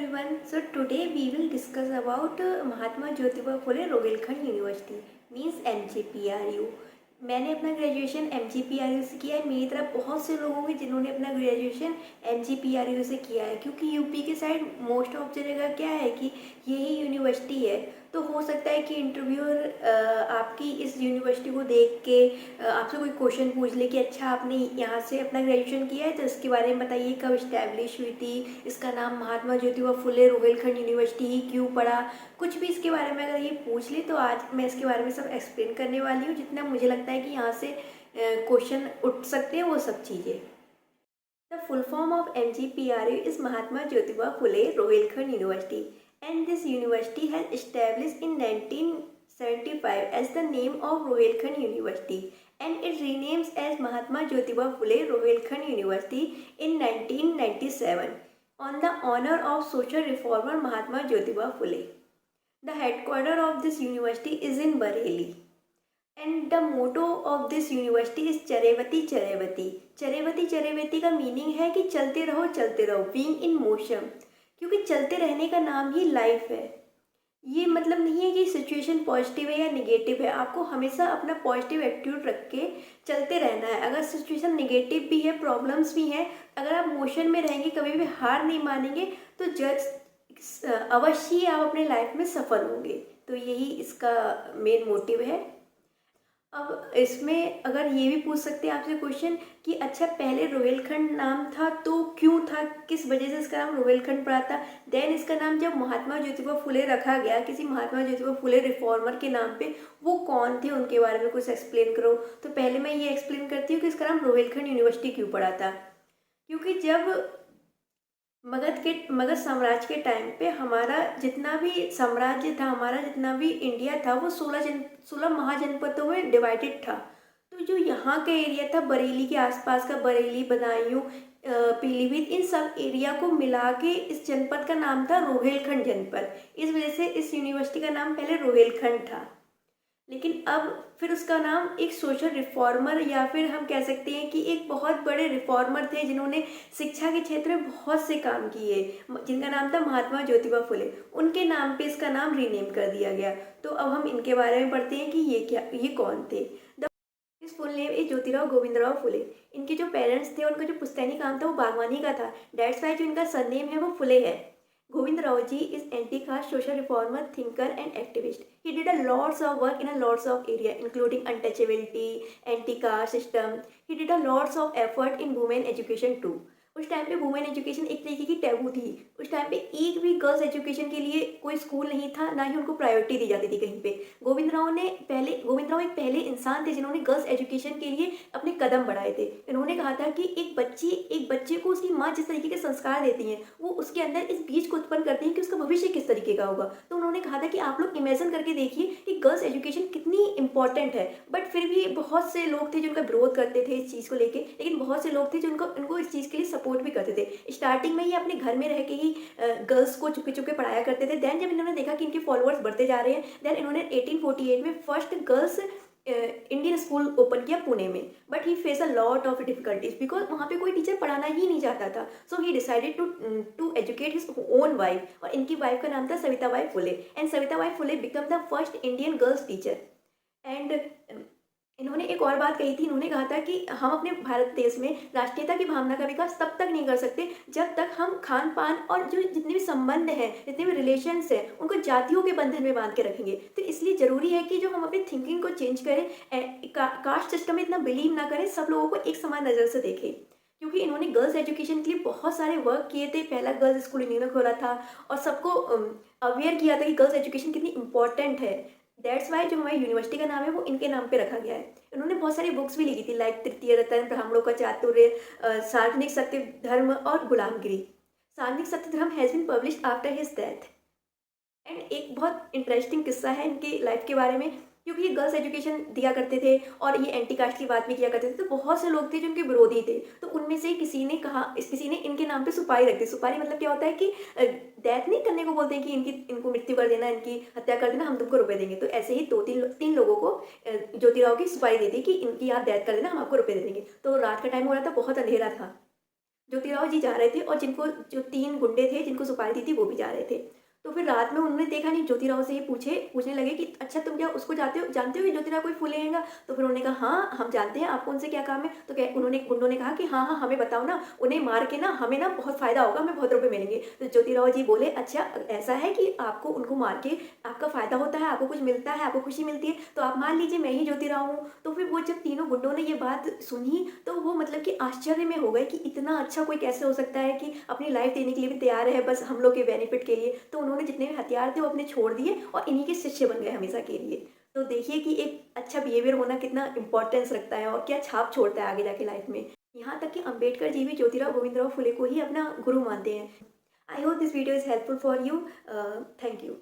everyone. So today we will discuss about Mahatma Jyotiba Phule Rohilkhand University means MGPRU. मैंने अपना graduation MGPRU से किया है। मेरी तरह बहुत से लोग होंगे जिन्होंने अपना ग्रेजुएशन MGPRU से किया है, क्योंकि यूपी के साइड मोस्ट ऑफ जगह क्या है कि यही यूनिवर्सिटी है। तो हो सकता है कि इंटरव्यूअर आपकी इस यूनिवर्सिटी को देख के आपसे कोई क्वेश्चन पूछ ले कि अच्छा आपने यहाँ से अपना ग्रेजुएशन किया है तो इसके बारे में बताइए, कब इस्टेब्लिश हुई थी, इसका नाम महात्मा ज्योतिबा फुले रोहिलखंड यूनिवर्सिटी ही क्यों पड़ा। कुछ भी इसके बारे में अगर ये पूछ ले तो आज मैं इसके बारे में सब एक्सप्लेन करने वाली हूँ, जितना मुझे लगता है कि यहाँ से क्वेश्चन उठ सकते हैं वो सब चीज़ें। The full form of MGPRU is Mahatma Jyotiba Phule Rohilkhand University, and this university has established in 1975 as the name of Rohilkhand University, and it renames as Mahatma Jyotiba Phule Rohilkhand University in 1997 on the honor of social reformer Mahatma Jyotiba Phule. The headquarters of this university is in Bareilly. And the motto of this university is Chareveti Chareveti. Chareveti Chareveti का meaning है कि चलते रहो, being in motion, क्योंकि चलते रहने का नाम ही लाइफ है। ये मतलब नहीं है कि सिचुएशन पॉजिटिव है या निगेटिव है, आपको हमेशा अपना पॉजिटिव एटीट्यूड रख के चलते रहना है। अगर सिचुएशन निगेटिव भी है, प्रॉब्लम्स भी हैं, अगर आप मोशन में रहेंगे, कभी भी हार नहीं मानेंगे तो अवश्य ही आप अपने लाइफ में सफल होंगे। तो यही इसका मेन मोटिव है। अब इसमें अगर ये भी पूछ सकते हैं आपसे क्वेश्चन कि अच्छा पहले रोहिलखंड नाम था तो क्यों था, किस वजह से इसका नाम रोहिलखंड पड़ा था। देन इसका नाम जब महात्मा ज्योतिबा फुले रखा गया, किसी महात्मा ज्योतिबा फुले रिफॉर्मर के नाम पे, वो कौन थे उनके बारे में कुछ एक्सप्लेन करो। तो पहले मैं ये एक्सप्लेन करती हूँ कि इसका नाम रोहिलखंड यूनिवर्सिटी क्यों पड़ा था। क्योंकि जब मगध साम्राज्य के टाइम पे हमारा जितना भी साम्राज्य था, हमारा जितना भी इंडिया था, वो 16 महाजनपदों में डिवाइडेड था। तो जो यहाँ का एरिया था, बरेली के आसपास का, बरेली, बदायूं, पीलीभीत, इन सब एरिया को मिला के इस जनपद का नाम था रोहिलखंड जनपद। इस वजह से इस यूनिवर्सिटी का नाम पहले रोहिलखंड था। लेकिन अब फिर उसका नाम एक सोशल रिफॉर्मर, या फिर हम कह सकते हैं कि एक बहुत बड़े रिफॉर्मर थे जिन्होंने शिक्षा के क्षेत्र में बहुत से काम किए, जिनका नाम था महात्मा ज्योतिबा फुले। उनके नाम पे इसका नाम रीनेम कर दिया गया। तो अब हम इनके बारे में पढ़ते हैं कि ये कौन थे। His full name is Jyotirao Govindrao Phule. इनके जो पेरेंट्स थे, उनका जो पुश्तैनी काम था वो बागवानी का था। डेट्स वाई जो इनका सरनेम है वो फुले है। Govind Rauji is anti-caste social reformer, thinker and activist. He did a lots of work in a lots of area, including untouchability, anti-caste system. He did a lots of effort in women education too. उस time पे women education एक तरीके की taboo थी। उस time पे एक भी गर्ल्स एजुकेशन के लिए कोई स्कूल नहीं था, ना ही उनको प्रायोरिटी दी जाती थी कहीं पे। गोविंद राव एक पहले इंसान थे जिन्होंने गर्ल्स एजुकेशन के लिए अपने कदम बढ़ाए थे। इन्होंने कहा था कि एक बच्चे को उसकी माँ जिस तरीके के संस्कार देती हैं, वो उसके अंदर इस बीज को उत्पन्न करती हैं कि उसका भविष्य किस तरीके का होगा। तो उन्होंने कहा था कि आप लोग इमेजिन करके देखिए कि गर्ल्स एजुकेशन कितनी इंपॉर्टेंट है। बट फिर भी बहुत से लोग थे जिनका विरोध करते थे इस चीज़ को लेके, लेकिन बहुत से लोग थे जो उनको इस चीज़ के लिए सपोर्ट भी करते थे। स्टार्टिंग में ये अपने घर में रह के ही गर्ल्स को चुपके चुपके पढ़ाया करते थे। देन जब इन्होंने देखा कि इनके फॉलोअर्स बढ़ते जा रहे हैं, देन इन्होंने 1848 में first girls Indian school open किया पुणे में। But he face a lot of difficulties because वहाँ पे कोई टीचर पढ़ाना ही नहीं चाहता था। So he decided to educate his own wife, और इनकी वाइफ का नाम था Savitabai Phule. And Savitabai Phule become the first Indian girls teacher. And इन्होंने एक और बात कही थी। इन्होंने कहा था कि हम अपने भारत देश में राष्ट्रीयता की भावना का विकास तब तक नहीं कर सकते जब तक हम खान पान और जो जितने भी संबंध हैं, जितने भी रिलेशंस हैं, उनको जातियों के बंधन में बांध के रखेंगे। तो इसलिए ज़रूरी है कि जो हम अपनी थिंकिंग को चेंज करें, कास्ट सिस्टम में इतना बिलीव ना करें, सब लोगों को एक समान नज़र से देखें। क्योंकि इन्होंने गर्ल्स एजुकेशन के लिए बहुत सारे वर्क किए थे। पहला गर्ल्स स्कूल इन्होंने खोला था और सबको अवेयर किया था कि गर्ल्स एजुकेशन कितनी इंपॉर्टेंट है। दैट्स वाई जो हमारी यूनिवर्सिटी का नाम है वो इनके नाम पे रखा गया है। इन्होंने बहुत सारी बुक्स भी लिखी थी, लाइक तृतीय रतन, ब्राह्मणों का चातुर्य, सार्वजनिक सत्य धर्म और गुलामगिरी। Sarvajanik Satya Dharma has been published after his death. And एक बहुत इंटरेस्टिंग किस्सा है इनकी लाइफ के बारे में, क्योंकि ये गर्ल्स एजुकेशन दिया करते थे और ये एंटी कास्ट की बात भी किया करते थे। तो बहुत से लोग थे जो उनके विरोधी थे। तो उनमें से किसी ने इनके नाम पे सुपारी रख दी। सुपारी मतलब क्या होता है कि डेथ नहीं करने को बोलते हैं कि इनको मृत्यु कर देना, इनकी हत्या कर देना, हम तुमको रुपए देंगे। तो ऐसे ही तीन लोगों को ज्योतिराव की सुपारी दी थी कि इनकी आप डेथ कर देना, हम आपको रुपए दे देंगे। तो रात का टाइम हो रहा था, बहुत अंधेरा था। ज्योतिराव जी जा रहे थे और जिनको जो 3 गुंडे थे जिनको सुपारी दी थी वो भी जा रहे थे। तो फिर रात में उन्होंने देखा नहीं, ज्योतिराव से ही पूछने लगे कि अच्छा तुम क्या उसको जानते हो कि ज्योतिराव कोई फूल लेगा? तो फिर उन्होंने कहा हाँ, हम जानते हैं, आपको उनसे क्या काम है? तो कह उन्होंने गुंडों ने कहा कि हाँ, हाँ, हमें बताओ ना, उन्हें मार के ना हमें ना बहुत फ़ायदा होगा, हमें बहुत रुपए मिलेंगे। तो ज्योतिराव जी बोले अच्छा ऐसा है कि आपको उनको मार के आपका फ़ायदा होता है, आपको कुछ मिलता है, आपको खुशी मिलती है, तो आप मान लीजिए मैं ही ज्योतिराव हूँ। तो फिर वो जब तीनों गुंडों ने ये बात सुनी तो वो मतलब कि आश्चर्य में हो गए कि इतना अच्छा कोई कैसे हो सकता है कि अपनी लाइफ देने के लिए भी तैयार है बस हम लोग के बेनिफिट के लिए। तो उन्होंने जितने भी हथियार थे वो अपने छोड़ दिए और इन्हीं के शिष्य बन गए हमेशा के लिए। तो देखिए कि एक अच्छा बिहेवियर होना कितना इंपॉर्टेंस रखता है और क्या छाप छोड़ता है आगे जाके लाइफ में। यहाँ तक कि अंबेडकर जी भी ज्योतिराव गोविंदराव फुले को ही अपना गुरु मानते हैं। I hope this video is helpful for you. Thank you.